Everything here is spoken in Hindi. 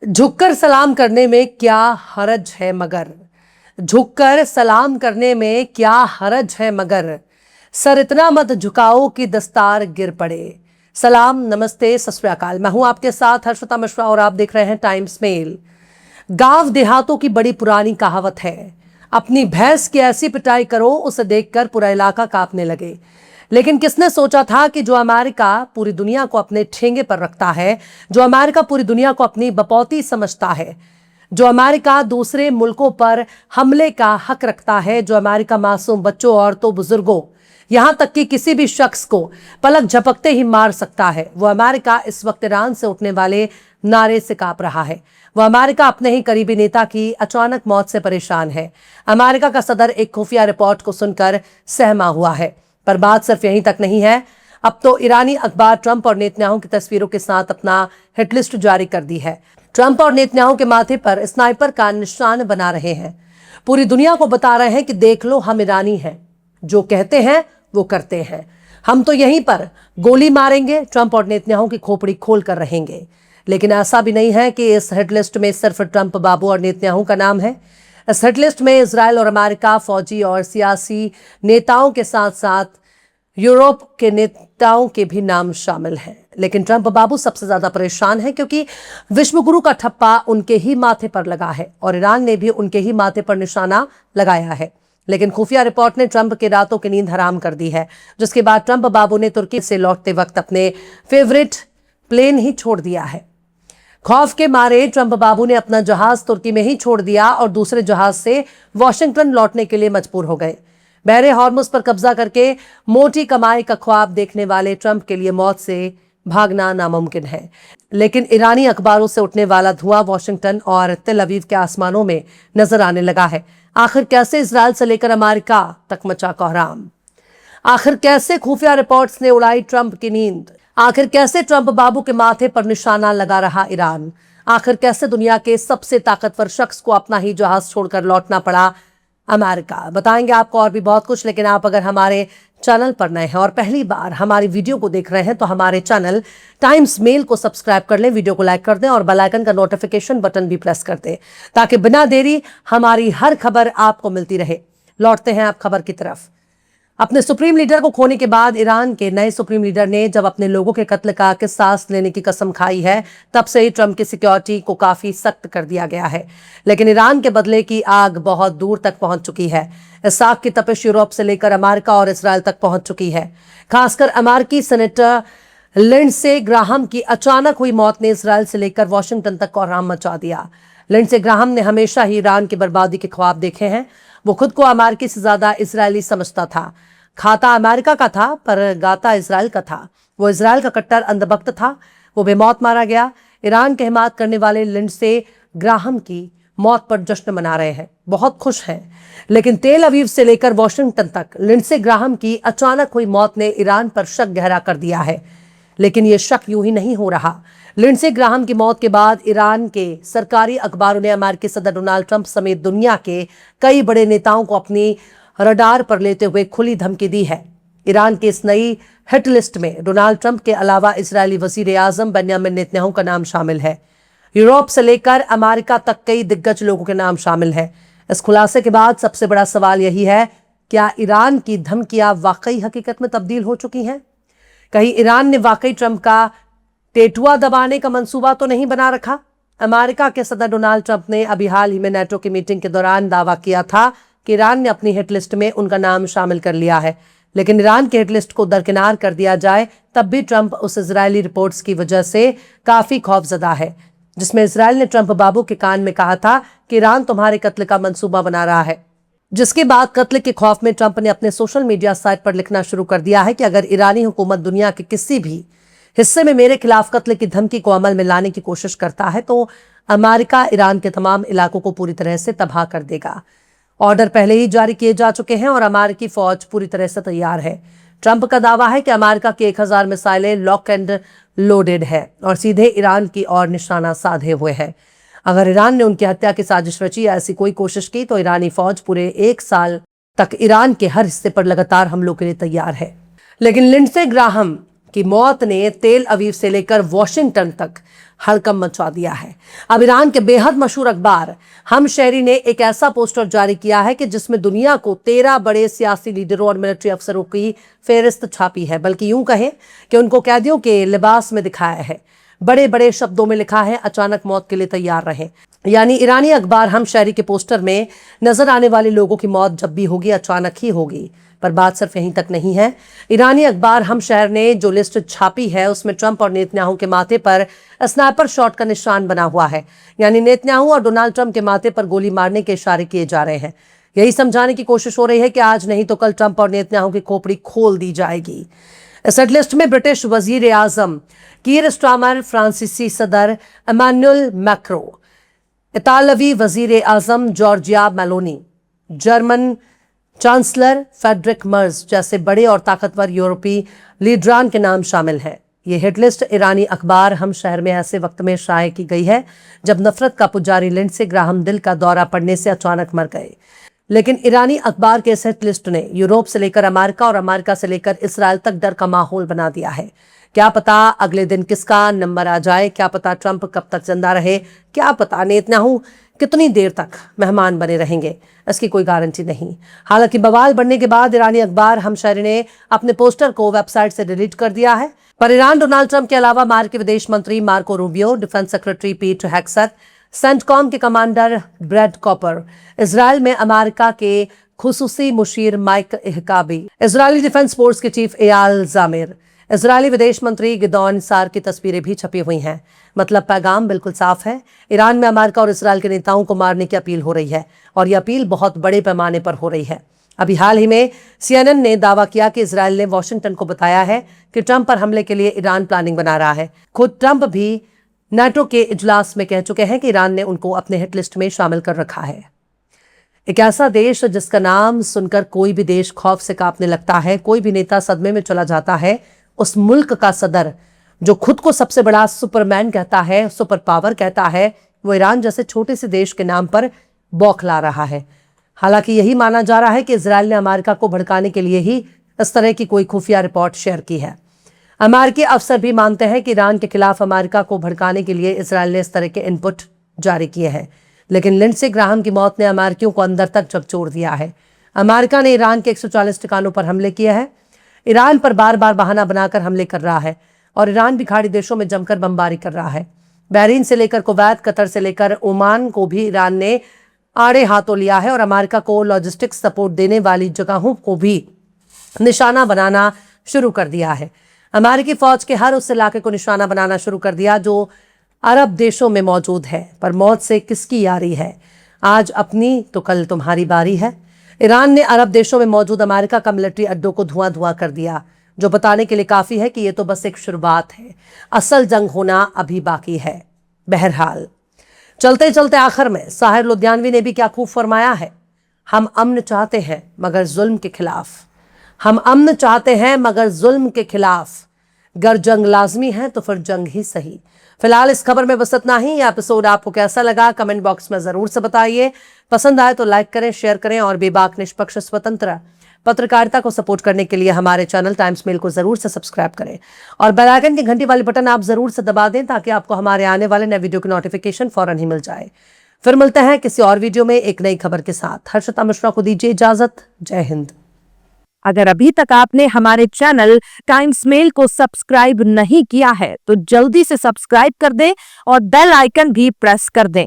झुककर सलाम करने में क्या हरज है मगर, झुककर सलाम करने में क्या हरज है मगर, सर इतना मत झुकाओ कि दस्तार गिर पड़े। सलाम, नमस्ते, सत श्री अकाल। मैं हूं आपके साथ हर्षिता मिश्रा और आप देख रहे हैं टाइम्स मेल। गांव देहातों की बड़ी पुरानी कहावत है, अपनी भैंस की ऐसी पिटाई करो उसे देखकर पूरा इलाका कांपने लगे। लेकिन किसने सोचा था कि जो अमेरिका पूरी दुनिया को अपने ठेंगे पर रखता है, जो अमेरिका पूरी दुनिया को अपनी बपौती समझता है, जो अमेरिका दूसरे मुल्कों पर हमले का हक रखता है, जो अमेरिका मासूम बच्चों, औरतों, बुजुर्गों, यहां तक कि किसी भी शख्स को पलक झपकते ही मार सकता है, वो अमेरिका इस वक्त ईरान से उठने वाले नारे से कांप रहा है। वह अमेरिका अपने ही करीबी नेता की अचानक मौत से परेशान है। अमेरिका का सदर एक खुफिया रिपोर्ट को सुनकर सहमा हुआ है। पर बात सिर्फ यहीं तक नहीं है। अब तो ईरानी अखबार ट्रंप और नेतन्याहू की तस्वीरों के साथ अपना हिटलिस्ट जारी कर दी है। ट्रंप और नेतन्याहू के माथे पर स्नाइपर का निशान बना रहे हैं। पूरी दुनिया को बता रहे हैं कि देख लो, हम ईरानी हैं, जो कहते हैं वो करते हैं, हम तो यहीं पर गोली मारेंगे, ट्रंप और नेतन्याहू की खोपड़ी खोल कर रहेंगे। लेकिन ऐसा भी नहीं है कि इस हिटलिस्ट में सिर्फ ट्रंप बाबू और नेतन्याहू का नाम है। इस हिटलिस्ट में इजराइल और अमेरिका, फौजी और सियासी नेताओं के साथ साथ यूरोप के नेताओं के भी नाम शामिल हैं। लेकिन ट्रंप बाबू सबसे ज्यादा परेशान हैं क्योंकि विश्वगुरु का ठप्पा उनके ही माथे पर लगा है और ईरान ने भी उनके ही माथे पर निशाना लगाया है। लेकिन खुफिया रिपोर्ट ने ट्रंप के रातों की नींद हराम कर दी है, जिसके बाद ट्रंप बाबू ने तुर्की से लौटते वक्त अपने फेवरेट प्लेन ही छोड़ दिया है। खौफ के मारे ट्रंप बाबू ने अपना जहाज तुर्की में ही छोड़ दिया और दूसरे जहाज से वॉशिंगटन लौटने के लिए मजबूर हो गए। बहरे हॉर्मुज पर कब्जा करके मोटी कमाई का ख्वाब देखने वाले ट्रंप के लिए मौत से भागना नामुमकिन है। लेकिन ईरानी अखबारों से उठने वाला धुआं वॉशिंगटन और तेल अवीव के आसमानों में नजर आने लगा है। आखिर कैसे इजराइल से लेकर अमेरिका तक मचा कोहराम? आखिर कैसे खुफिया रिपोर्ट्स ने उड़ाई ट्रंप की नींद? आखिर कैसे ट्रंप बाबू के माथे पर निशाना लगा रहा ईरान? आखिर कैसे दुनिया के सबसे ताकतवर शख्स को अपना ही जहाज छोड़कर लौटना पड़ा अमेरिका? बताएंगे आपको और भी बहुत कुछ। लेकिन आप अगर हमारे चैनल पर नए हैं और पहली बार हमारी वीडियो को देख रहे हैं तो हमारे चैनल टाइम्स मेल को सब्सक्राइब कर लें, वीडियो को लाइक कर दें और बेल आइकन का नोटिफिकेशन बटन भी प्रेस कर दें ताकि बिना देरी हमारी हर खबर आपको मिलती रहे। लौटते हैं आप खबर की तरफ। अपने सुप्रीम लीडर को खोने के बाद ईरान के नए सुप्रीम लीडर ने जब अपने लोगों के कत्ल का किसास लेने की कसम खाई है, तब से ही ट्रंप की सिक्योरिटी को काफी सख्त कर दिया गया है। लेकिन ईरान के बदले की आग बहुत दूर तक पहुंच चुकी है। इस आग की तपिश यूरोप से लेकर अमेरिका और इसराइल तक पहुंच चुकी है। खासकर अमेरिकी सेनेटर लिंडसे ग्राहम की अचानक हुई मौत ने इसराइल से लेकर वॉशिंगटन तक कोहराम मचा दिया। लिंडसे ग्राहम ने हमेशा ही ईरान की बर्बादी के ख्वाब देखे हैं। वो खुद को अमेरिकी से ज्यादा इजरायली समझता था। खाता अमेरिका का था पर गाता इसराइल का था। वो इसराइल का कट्टर अंधभक्त था। वो बेमौत मारा गया। ईरान की हिमायत करने वाले लिंडसे ग्राहम की मौत पर जश्न मना रहे हैं, बहुत खुश हैं। लेकिन तेल अवीव से लेकर वॉशिंगटन तक लिंडसे ग्राहम की अचानक हुई मौत ने ईरान पर शक गहरा कर दिया है। लेकिन यह शक यूं ही नहीं हो रहा। लिंडसे ग्राहम की मौत के बाद ईरान के सरकारी अखबारों ने अमेरिकी सदर डोनाल्ड ट्रंप समेत दुनिया के कई बड़े नेताओं को अपनी रडार पर लेते हुए खुली धमकी दी है। ईरान की इस नई हिट लिस्ट में डोनाल्ड ट्रंप के अलावा इजरायली वजीर आजम बेंजामिन नेतन्याहू का नाम शामिल है। यूरोप से लेकर अमेरिका तक कई दिग्गज लोगों के नाम शामिल है। इस खुलासे के बाद सबसे बड़ा सवाल यही है, क्या ईरान की धमकियां वाकई हकीकत में तब्दील हो चुकी हैं? कहीं ईरान ने वाकई ट्रंप का टेटुआ दबाने का मंसूबा तो नहीं बना रखा? अमेरिका के सदर डोनाल्ड ट्रंप ने अभी हाल ही में नेटो की मीटिंग के दौरान दावा किया था कि ईरान ने अपनी हिट लिस्ट में उनका नाम शामिल कर लिया है। लेकिन ईरान की हिट लिस्ट को दरकिनार कर दिया जाए तब भी ट्रंप उस इजरायली रिपोर्ट्स की वजह से काफी खौफजदा है, जिसमें इजराइल ने ट्रंप बाबू के कान में कहा था कि ईरान तुम्हारे कत्ल का मंसूबा बना रहा है। जिसके बाद कत्ल के खौफ में ट्रंप ने अपने सोशल मीडिया साइट पर लिखना शुरू कर दिया है कि अगर ईरानी हुकूमत दुनिया के किसी भी हिस्से में मेरे खिलाफ कत्ल की धमकी को अमल में लाने की कोशिश करता है तो अमेरिका ईरान के तमाम इलाकों को पूरी तरह से तबाह कर देगा। ऑर्डर पहले ही जारी किए जा चुके हैं और अमेरिकी फौज पूरी तरह से तैयार है। ट्रंप का दावा है कि अमेरिका की 1000 मिसाइलें लॉक एंड लोडेड है और सीधे ईरान की ओर निशाना साधे हुए हैं। अगर ईरान ने उनकी हत्या की साजिश रची या ऐसी कोई कोशिश की तो ईरानी फौज पूरे 1 साल तक ईरान के हर हिस्से पर लगातार हमलों के लिए तैयार है। लेकिन लिंडसे ग्राहम की मौत ने तेल अवीव से लेकर वॉशिंगटन तक हड़कंप मचा दिया है। अब ईरान के बेहद मशहूर अखबार हमशहरी ने एक ऐसा पोस्टर जारी किया है कि जिसमें दुनिया को 13 बड़े सियासी लीडरों और मिलिट्री अफसरों की फेहरिस्त छापी है, बल्कि यूं कहें कि उनको कैदियों के लिबास में दिखाया है। बड़े बड़े शब्दों में लिखा है, अचानक मौत के लिए तैयार रहें। यानी ईरानी अखबार हमशहरी के पोस्टर में नजर आने वाले लोगों की मौत जब भी होगी अचानक ही होगी। पर बात सिर्फ यहीं तक नहीं है। ईरानी अखबार हमशहर ने जो लिस्ट छापी है उसमें ट्रंप और नेतन्याहू के माथे पर स्नाइपर शॉट का निशान बना हुआ है। यानी नेतन्याहू और डोनाल्ड ट्रंप के माथे पर गोली मारने के इशारे किए जा रहे हैं। यही समझाने की कोशिश हो रही है कि आज नहीं तो कल ट्रंप और नेतन्याहू की खोपड़ी खोल दी जाएगी। इस हिट लिस्ट में ब्रिटिश वजीर आजम कीर स्टारमर, फ्रांसीसी सदर इमानुएल मैक्रो, इतालवी वजीर आजम Giorgia Meloni, German chancellor Friedrich Merz जैसे बड़े और ताकतवर यूरोपीय लीडरान के नाम शामिल हैं। ये हिट लिस्ट ईरानी अखबार हमशहर में ऐसे वक्त में शाये की गई है जब नफरत का पुजारी लिंडसे ग्राहम दिल का दौरा पड़ने से अचानक मर गए। लेकिन ईरानी अखबार के इस हिट लिस्ट ने यूरोप से लेकर अमेरिका और अमेरिका से लेकर इसराइल तक डर का माहौल बना दिया है। क्या पता अगले दिन किसका नंबर आ जाए, क्या पता ट्रंप कब तक जिंदा रहे, क्या पता नेतन्याहू कितनी देर तक मेहमान बने रहेंगे, इसकी कोई गारंटी नहीं। हालांकि बवाल बढ़ने के बाद ईरानी अखबार हमशहरी ने अपने पोस्टर को वेबसाइट से डिलीट कर दिया है। पर ईरान डोनाल्ड ट्रंप के अलावा मार्क के विदेश मंत्री Marco Rubio, defence secretary Pete Hegseth, CENTCOM के कमांडर ब्रैड कॉपर, इजराइल में अमेरिका के खुसूसी मुशीर Mike Huckabee, Israeli defence force के चीफ एयाल जामिर, इजरायली विदेश मंत्री गिदॉन सार की तस्वीरें भी छपी हुई हैं। मतलब पैगाम बिल्कुल साफ है। ईरान में अमेरिका और इसराइल के नेताओं को मारने की अपील हो रही है और यह अपील बहुत बड़े पैमाने पर हो रही है। अभी हाल ही में CNN ने दावा किया कि इसराइल ने वॉशिंगटन को बताया है कि ट्रंप पर हमले के लिए ईरान प्लानिंग बना रहा है। खुद ट्रंप भी नाटो के इजलास में कह चुके हैं कि ईरान ने उनको अपने हिट लिस्ट में शामिल कर रखा है। एक ऐसा देश जिसका नाम सुनकर कोई भी देश खौफ से कांपने लगता है, कोई भी नेता सदमे में चला जाता है, उस मुल्क का सदर जो खुद को सबसे बड़ा सुपरमैन कहता है, सुपर पावर कहता है, वो ईरान जैसे छोटे से देश के नाम पर बौखला रहा है। हालांकि यही माना जा रहा है कि इजराइल ने अमेरिका को भड़काने के लिए ही इस तरह की कोई खुफिया रिपोर्ट शेयर की है। अमेरिकी अफसर भी मानते हैं कि ईरान के खिलाफ अमेरिका को भड़काने के लिए इजराइल ने इस तरह के इनपुट जारी किए हैं। लेकिन लिंडसे ग्राहम की मौत ने अमेरिकियों को अंदर तक झकझोर दिया है। अमेरिका ने ईरान के 140 ठिकानों पर हमले किए हैं। ईरान पर बार बार बहाना बनाकर हमले कर रहा है और ईरान भी खाड़ी देशों में जमकर बमबारी कर रहा है। बहरीन से लेकर कुवैत, कतर से लेकर ओमान को भी ईरान ने आड़े हाथों लिया है और अमेरिका को लॉजिस्टिक्स सपोर्ट देने वाली जगहों को भी निशाना बनाना शुरू कर दिया है। अमेरिकी फौज के हर उस इलाके को निशाना बनाना शुरू कर दिया जो अरब देशों में मौजूद है। पर मौत से किसकी यारी है? आज अपनी तो कल तुम्हारी बारी है। ईरान ने अरब देशों में मौजूद अमेरिका का मिलिट्री अड्डों को धुआं धुआं कर दिया, जो बताने के लिए काफी है कि ये तो बस एक शुरुआत है, असल जंग होना अभी बाकी है। बहरहाल चलते चलते आखिर में साहिर लुधियानवी ने भी क्या खूब फरमाया है, हम अमन चाहते हैं मगर जुल्म के खिलाफ, हम अमन चाहते हैं मगर जुल्म के खिलाफ, गर जंग लाजमी है तो फिर जंग ही सही। फिलहाल इस खबर में बस इतना ही। यह एपिसोड आपको कैसा लगा कमेंट बॉक्स में जरूर से बताइए। पसंद आए तो लाइक करें, शेयर करें और बेबाक निष्पक्ष स्वतंत्र पत्रकारिता को सपोर्ट करने के लिए हमारे चैनल टाइम्स मेल को जरूर से सब्सक्राइब करें और बेल आइकन की घंटी वाली बटन आप जरूर से दबा दें ताकि आपको हमारे आने वाले नए वीडियो की नोटिफिकेशन फौरन ही मिल जाए। फिर मिलते हैं किसी और वीडियो में एक नई खबर के साथ। हर्षिता मिश्रा को दीजिए इजाजत। जय हिंद। अगर अभी तक आपने हमारे चैनल टाइम्स मेल को सब्सक्राइब नहीं किया है तो जल्दी से सब्सक्राइब कर दें और बेल आइकन भी प्रेस कर दें।